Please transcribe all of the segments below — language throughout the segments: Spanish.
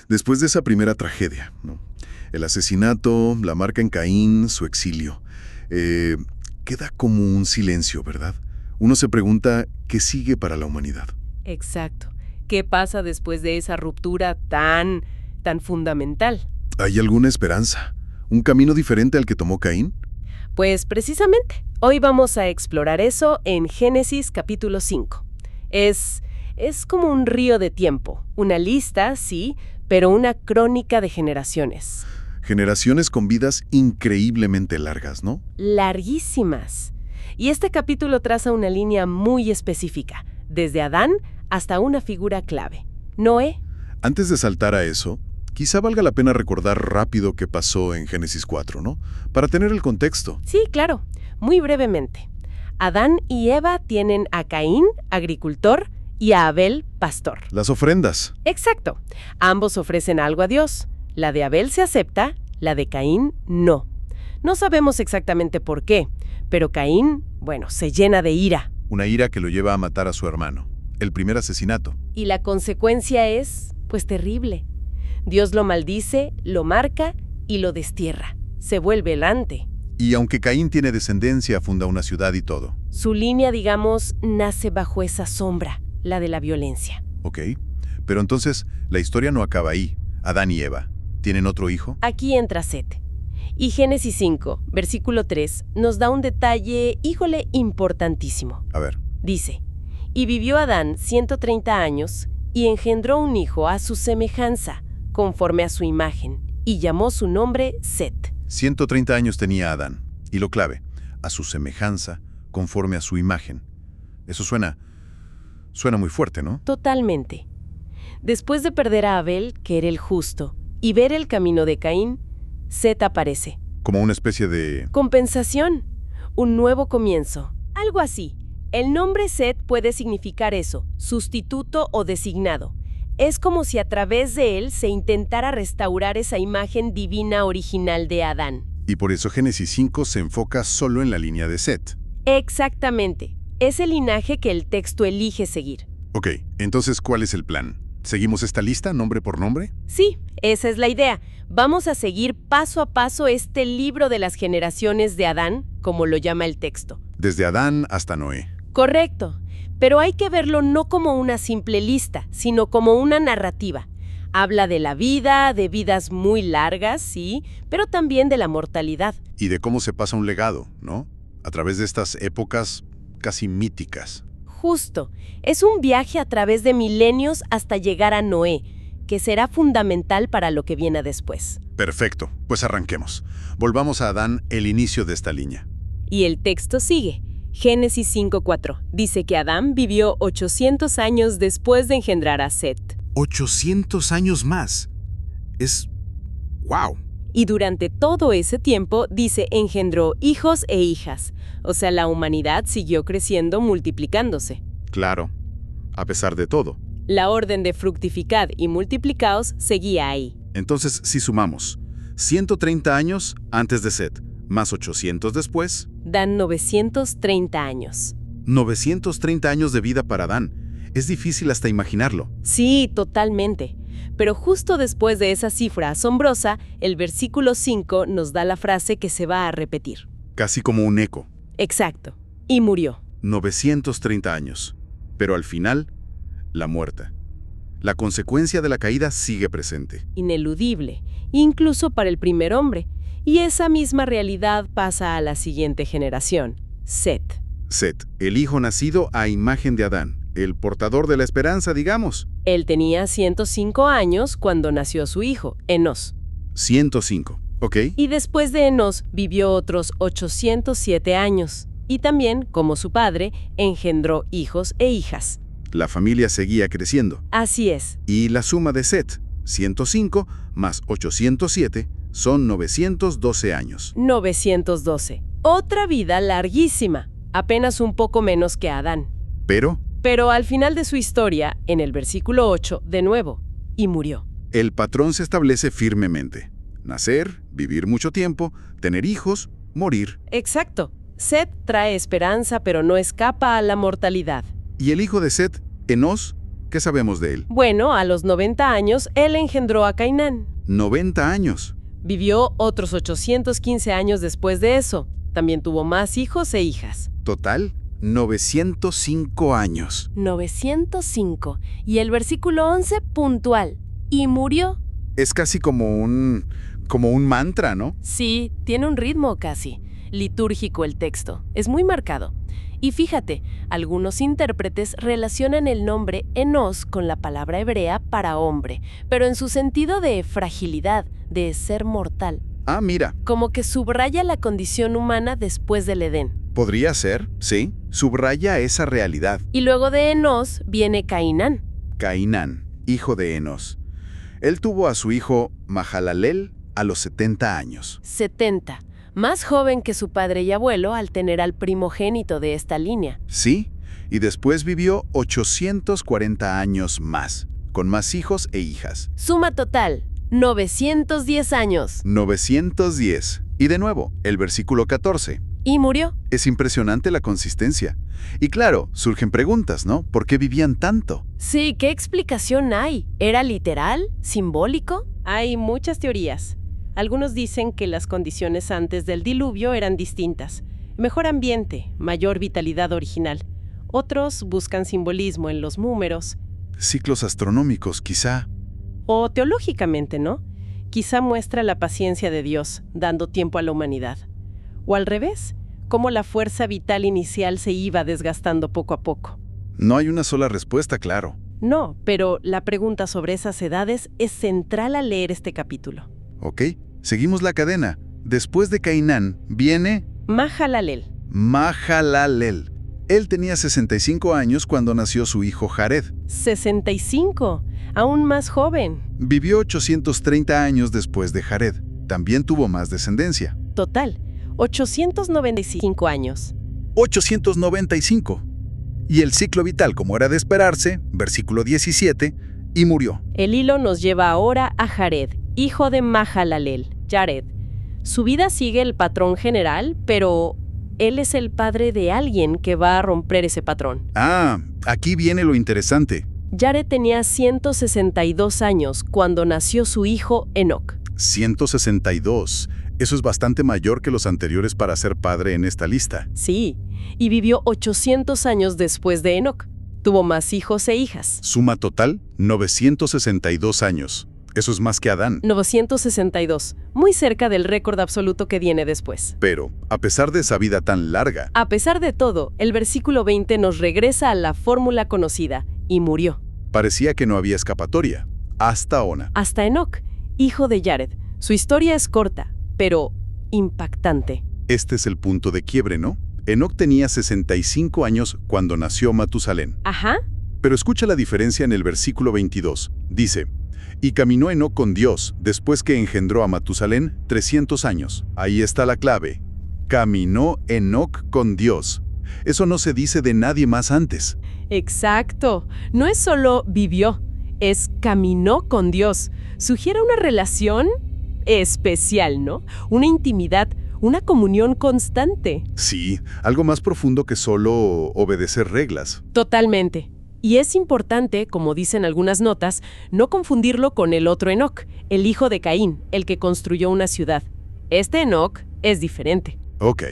Después de esa primera tragedia, ¿no? El asesinato, la marca en Caín, su exilio, eh, queda como un silencio, ¿verdad? Uno se pregunta, ¿qué sigue para la humanidad? Exacto. ¿Qué pasa después de esa ruptura tan fundamental? ¿Hay alguna esperanza? ¿Un camino diferente al que tomó Caín? Pues precisamente, hoy vamos a explorar eso en Génesis capítulo 5. Es como un río de tiempo, una lista, sí, pero una crónica de generaciones. Generaciones con vidas increíblemente largas, ¿no? Larguísimas. Y este capítulo traza una línea muy específica, desde Adán hasta una figura clave, Noé. Antes de saltar a eso, quizá valga la pena recordar rápido qué pasó en Génesis 4, ¿no? Para tener el contexto. Sí, claro, muy brevemente. Adán y Eva tienen a Caín, agricultor, y a Abel, pastor. Las ofrendas. Exacto. Ambos ofrecen algo a Dios. La de Abel se acepta, la de Caín no. No sabemos exactamente por qué, pero Caín, se llena de ira. Una ira que lo lleva a matar a su hermano. El primer asesinato. Y la consecuencia es, terrible. Dios lo maldice, lo marca y lo destierra. Se vuelve errante. Y aunque Caín tiene descendencia, funda una ciudad y todo. Su línea, digamos, nace bajo esa sombra, la de la violencia. Ok, pero entonces la historia no acaba ahí. Adán y Eva, ¿tienen otro hijo? Aquí entra Set. Y Génesis 5, versículo 3, nos da un detalle, importantísimo. A ver. Dice, y vivió Adán 130 años y engendró un hijo a su semejanza, conforme a su imagen, y llamó su nombre Set. 130 años tenía Adán. Y lo clave, a su semejanza, conforme a su imagen. Eso suena muy fuerte, ¿no? Totalmente. Después de perder a Abel, que era el justo, y ver el camino de Caín, Set aparece. Como una especie de... Compensación. Un nuevo comienzo. Algo así. El nombre Set puede significar eso, sustituto o designado. Es como si a través de él se intentara restaurar esa imagen divina original de Adán. Y por eso Génesis 5 se enfoca solo en la línea de Set. Exactamente. Es el linaje que el texto elige seguir. Ok, entonces, ¿cuál es el plan? ¿Seguimos esta lista nombre por nombre? Sí, esa es la idea. Vamos a seguir paso a paso este libro de las generaciones de Adán, como lo llama el texto. Desde Adán hasta Noé. Correcto, pero hay que verlo no como una simple lista, sino como una narrativa. Habla de la vida, de vidas muy largas, sí, pero también de la mortalidad. Y de cómo se pasa un legado, ¿no? A través de estas épocas casi míticas. Justo, es un viaje a través de milenios hasta llegar a Noé, que será fundamental para lo que viene después. Perfecto, pues arranquemos. Volvamos a Adán, el inicio de esta línea. Y el texto sigue. Génesis 5:4 dice que Adán vivió 800 años después de engendrar a Set. 800 años más. ¡Wow! Y durante todo ese tiempo, dice, engendró hijos e hijas. O sea, la humanidad siguió creciendo, multiplicándose. Claro, a pesar de todo. La orden de fructificad y multiplicaos seguía ahí. Entonces, si sumamos 130 años antes de Set, más 800 después, dan 930 años. 930 años de vida para Adán. Es difícil hasta imaginarlo. Sí, totalmente. Pero justo después de esa cifra asombrosa, el versículo 5 nos da la frase que se va a repetir. Casi como un eco. Exacto. Y murió. 930 años. Pero al final, la muerte. La consecuencia de la caída sigue presente. Ineludible, incluso para el primer hombre. Y esa misma realidad pasa a la siguiente generación, Set. Set, el hijo nacido a imagen de Adán, el portador de la esperanza, digamos. Él tenía 105 años cuando nació su hijo, Enos. 105, ¿ok? Y después de Enos vivió otros 807 años. Y también, como su padre, engendró hijos e hijas. La familia seguía creciendo. Así es. Y la suma de Set, 105 más 807, son 912 años. 912. Otra vida larguísima, apenas un poco menos que Adán. Pero al final de su historia, en el versículo 8, de nuevo, y murió. El patrón se establece firmemente. Nacer, vivir mucho tiempo, tener hijos, morir. Exacto. Set trae esperanza, pero no escapa a la mortalidad. Y el hijo de Set, Enos, ¿Qué sabemos de él? Bueno, a los 90 años, él engendró a Cainán. 90 años. Vivió otros 815 años después de eso. También tuvo más hijos e hijas. Total, 905 años. 905. Y el versículo 11 puntual. Y murió. Es casi como un mantra, ¿no? Sí, tiene un ritmo casi litúrgico el texto. Es muy marcado. Y fíjate, algunos intérpretes relacionan el nombre Enos con la palabra hebrea para hombre, pero en su sentido de fragilidad, de ser mortal. Ah, mira. Como que subraya la condición humana después del Edén. Podría ser, sí. Subraya esa realidad. Y luego de Enos viene Cainán. Cainán, hijo de Enos. Él tuvo a su hijo Mahalalel a los 70 años. 70. Más joven que su padre y abuelo al tener al primogénito de esta línea. Sí, y después vivió 840 años más, con más hijos e hijas. Suma total, 910 años. 910. Y de nuevo, el versículo 14. Y murió. Es impresionante la consistencia. Y claro, surgen preguntas, ¿no? ¿Por qué vivían tanto? Sí, ¿qué explicación hay? ¿Era literal? ¿Simbólico? Hay muchas teorías. Algunos dicen que las condiciones antes del diluvio eran distintas. Mejor ambiente, mayor vitalidad original. Otros buscan simbolismo en los números. Ciclos astronómicos, quizá. O teológicamente, ¿no? Quizá muestra la paciencia de Dios, dando tiempo a la humanidad. O al revés, cómo la fuerza vital inicial se iba desgastando poco a poco. No hay una sola respuesta, claro. No, pero la pregunta sobre esas edades es central al leer este capítulo. Ok, seguimos la cadena. Después de Cainán viene Mahalalel. Mahalalel. Él tenía 65 años cuando nació su hijo Jared. 65, aún más joven. Vivió 830 años después de Jared. También tuvo más descendencia. Total, 895 años. 895. Y el ciclo vital, como era de esperarse, versículo 17, y murió. El hilo nos lleva ahora a Jared, hijo de Mahalalel, Jared. Su vida sigue el patrón general, pero él es el padre de alguien que va a romper ese patrón. Ah, aquí viene lo interesante. Jared tenía 162 años cuando nació su hijo Enoc. 162. Eso es bastante mayor que los anteriores para ser padre en esta lista. Sí, y vivió 800 años después de Enoc. Tuvo más hijos e hijas. Suma total, 962 años. Eso es más que Adán. 962, muy cerca del récord absoluto que viene después. Pero, a pesar de esa vida tan larga, A pesar de todo, el versículo 20 nos regresa a la fórmula conocida, y murió. parecía que no había escapatoria. Hasta ahora. Hasta Enoc, hijo de Jared. Su historia es corta, pero impactante. Este es el punto de quiebre, ¿no? Enoc tenía 65 años cuando nació Matusalén. Ajá. Pero escucha la diferencia en el versículo 22. Dice, y caminó Enoc con Dios, después que engendró a Matusalén 300 años. Ahí está la clave. Caminó Enoc con Dios. Eso no se dice de nadie más antes. Exacto. No es solo vivió, es caminó con Dios. Sugiere una relación especial, ¿no? Una intimidad, una comunión constante. Sí, algo más profundo que solo obedecer reglas. Totalmente. Y es importante, como dicen algunas notas, no confundirlo con el otro Enoc, el hijo de Caín, el que construyó una ciudad. Este Enoc es diferente. Ok.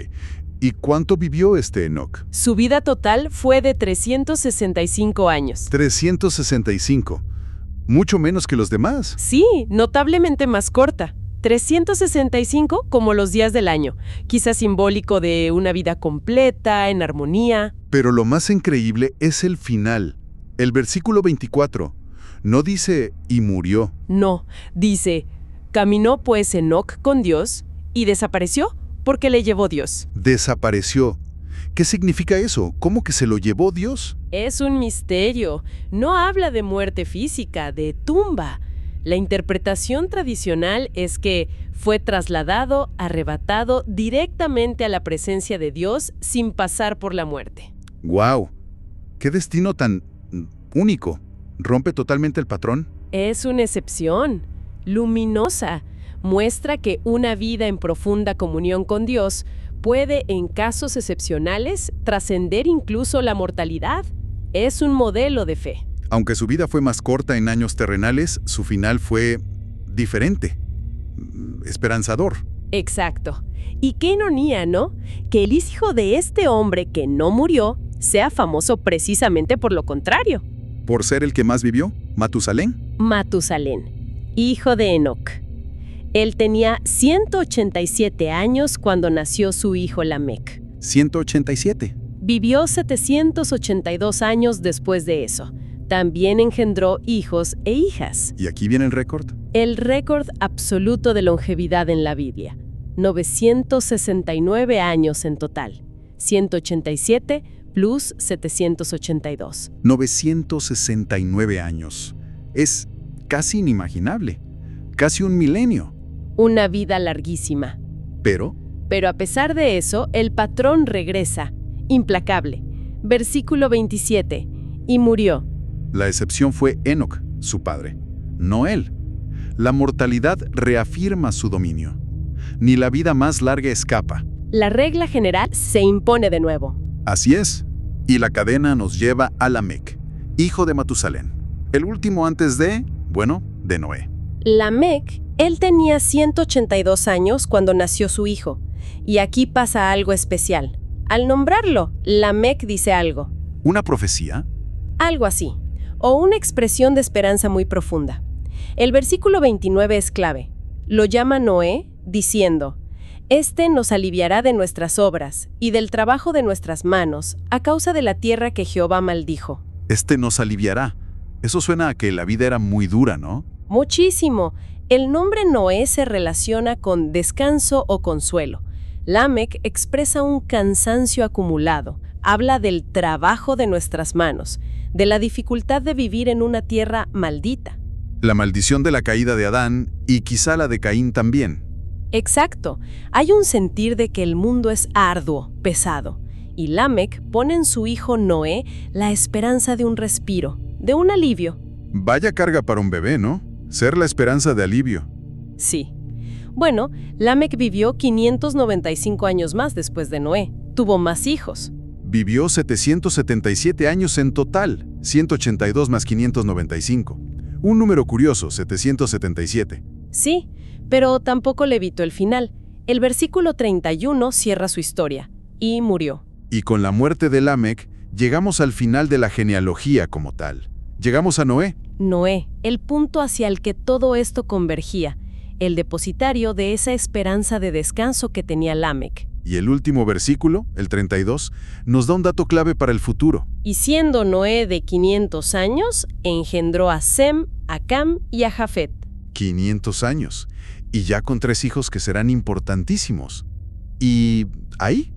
¿Y cuánto vivió este Enoc? Su vida total fue de 365 años. 365. Mucho menos que los demás. Sí, notablemente más corta. 365 como los días del año, quizás simbólico de una vida completa, en armonía. Pero lo más increíble es el final. El versículo 24. No dice, y murió. No, dice, caminó pues Enoc con Dios y desapareció porque le llevó Dios. Desapareció. ¿Qué significa eso? ¿Cómo que se lo llevó Dios? Es un misterio. No habla de muerte física, de tumba. La interpretación tradicional es que fue trasladado, arrebatado directamente a la presencia de Dios sin pasar por la muerte. ¡Guau! ¡Qué destino tan único! ¿Rompe totalmente el patrón? Es una excepción, luminosa. Muestra que una vida en profunda comunión con Dios puede, en casos excepcionales, trascender incluso la mortalidad. Es un modelo de fe. Aunque su vida fue más corta en años terrenales, su final fue diferente, esperanzador. Exacto. Y qué ironía, ¿no? Que el hijo de este hombre que no murió sea famoso precisamente por lo contrario. Por ser el que más vivió, Matusalén. Matusalén, hijo de Enoc. Él tenía 187 años cuando nació su hijo Lamec. 187. Vivió 782 años después de eso. También engendró hijos e hijas. Y aquí viene el récord. El récord absoluto de longevidad en la Biblia. 969 años en total. 187 plus 782. 969 años. Es casi inimaginable. Casi un milenio. Una vida larguísima. Pero a pesar de eso, el patrón regresa, implacable. Versículo 27. Y murió. la excepción fue Enoc, su padre, no él. La mortalidad reafirma su dominio. Ni la vida más larga escapa. La regla general se impone de nuevo. Así es. Y la cadena nos lleva a Lamec, hijo de Matusalén. El último antes de Noé. Lamec, él tenía 182 años cuando nació su hijo. Y aquí pasa algo especial. Al nombrarlo, Lamec dice algo. ¿Una profecía? Algo así. O una expresión de esperanza muy profunda. El versículo 29 es clave. Lo llama Noé, diciendo: «Este nos aliviará de nuestras obras y del trabajo de nuestras manos, a causa de la tierra que Jehová maldijo». Este nos aliviará. Eso suena a que la vida era muy dura, ¿no? Muchísimo. El nombre Noé se relaciona con descanso o consuelo. Lamec expresa un cansancio acumulado. Habla del trabajo de nuestras manos, de la dificultad de vivir en una tierra maldita. La maldición de la caída de Adán y quizá la de Caín también. Exacto. Hay un sentir de que el mundo es arduo, pesado. Y Lamec pone en su hijo Noé la esperanza de un respiro, de un alivio. Vaya carga para un bebé, ¿no? Ser la esperanza de alivio. Sí. Bueno, Lamec vivió 595 años más después de Noé. Tuvo más hijos. Vivió 777 años en total, 182 más 595. Un número curioso, 777. Sí, pero tampoco le evitó el final. El versículo 31 cierra su historia. Y murió. Y con la muerte de Lamec, llegamos al final de la genealogía como tal. Llegamos a Noé. Noé, el punto hacia el que todo esto convergía. El depositario de esa esperanza de descanso que tenía Lamec. Y el último versículo, el 32, nos da un dato clave para el futuro. Y siendo Noé de 500 años, engendró a Sem, a Cam y a Jafet. 500 años. Y ya con 3 hijos que serán importantísimos. Y ahí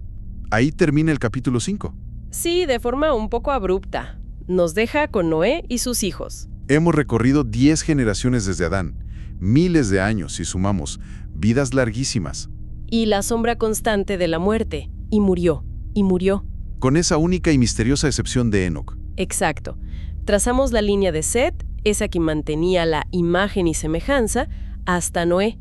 termina el capítulo 5. Sí, de forma un poco abrupta. Nos deja con Noé y sus hijos. Hemos recorrido 10 generaciones desde Adán. Miles de años, si sumamos. Vidas larguísimas. Y la sombra constante de la muerte. Y murió. Y murió. Con esa única y misteriosa excepción de Enoc. Exacto. Trazamos la línea de Set, esa que mantenía la imagen y semejanza, hasta Noé.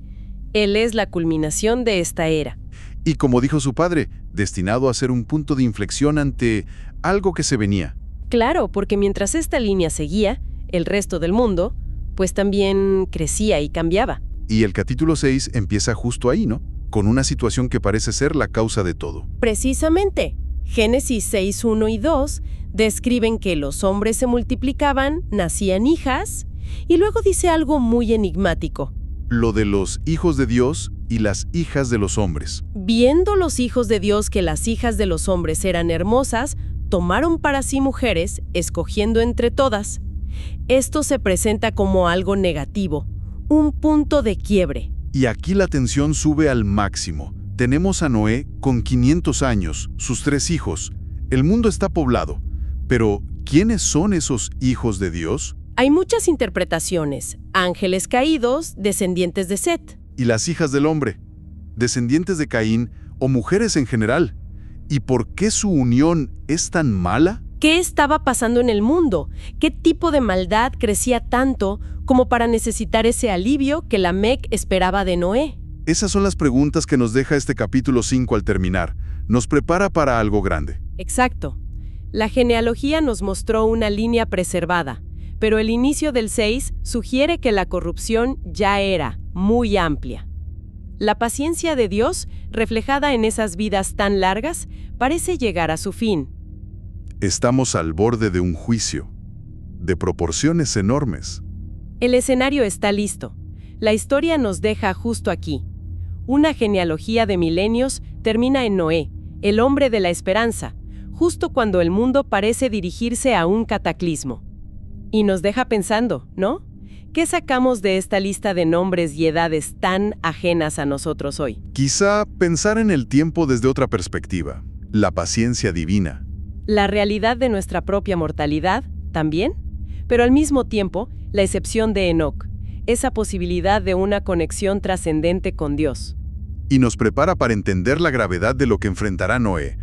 Él es la culminación de esta era. Y como dijo su padre, destinado a ser un punto de inflexión ante algo que se venía. Claro, porque mientras esta línea seguía, el resto del mundo, pues también crecía y cambiaba. Y el capítulo 6 empieza justo ahí, ¿no? Con una situación que parece ser la causa de todo. Precisamente. Génesis 6, 1 y 2 describen que los hombres se multiplicaban, nacían hijas, y luego dice algo muy enigmático. Lo de los hijos de Dios y las hijas de los hombres. Viendo los hijos de Dios que las hijas de los hombres eran hermosas, tomaron para sí mujeres, escogiendo entre todas. Esto se presenta como algo negativo, un punto de quiebre. Y aquí la tensión sube al máximo. Tenemos a Noé con 500 años, sus 3 hijos. El mundo está poblado. Pero, ¿quiénes son esos hijos de Dios? Hay muchas interpretaciones. Ángeles caídos, descendientes de Set. Y las hijas del hombre, descendientes de Caín o mujeres en general. ¿Y por qué su unión es tan mala? ¿Qué estaba pasando en el mundo? ¿Qué tipo de maldad crecía tanto como para necesitar ese alivio que Lamec esperaba de Noé? Esas son las preguntas que nos deja este capítulo 5 al terminar. Nos prepara para algo grande. Exacto. La genealogía nos mostró una línea preservada, pero el inicio del 6 sugiere que la corrupción ya era muy amplia. La paciencia de Dios, reflejada en esas vidas tan largas, parece llegar a su fin. Estamos al borde de un juicio, de proporciones enormes. El escenario está listo. La historia nos deja justo aquí. Una genealogía de milenios termina en Noé, el hombre de la esperanza, justo cuando el mundo parece dirigirse a un cataclismo. Y nos deja pensando, ¿no? ¿Qué sacamos de esta lista de nombres y edades tan ajenas a nosotros hoy? Quizá pensar en el tiempo desde otra perspectiva, la paciencia divina. La realidad de nuestra propia mortalidad, también, pero al mismo tiempo, la excepción de Enoc, esa posibilidad de una conexión trascendente con Dios. Y nos prepara para entender la gravedad de lo que enfrentará Noé,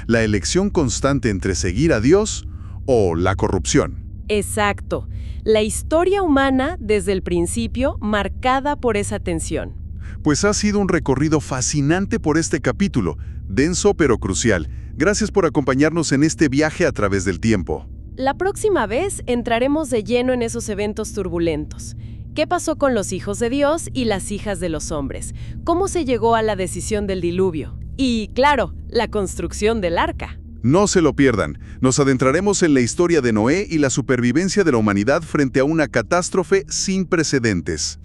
la elección constante entre seguir a Dios o la corrupción. Exacto, la historia humana desde el principio marcada por esa tensión. Pues ha sido un recorrido fascinante por este capítulo, denso pero crucial. Gracias por acompañarnos en este viaje a través del tiempo. La próxima vez entraremos de lleno en esos eventos turbulentos. ¿Qué pasó con los hijos de Dios y las hijas de los hombres? ¿Cómo se llegó a la decisión del diluvio? Y, claro, la construcción del arca. No se lo pierdan. Nos adentraremos en la historia de Noé y la supervivencia de la humanidad frente a una catástrofe sin precedentes.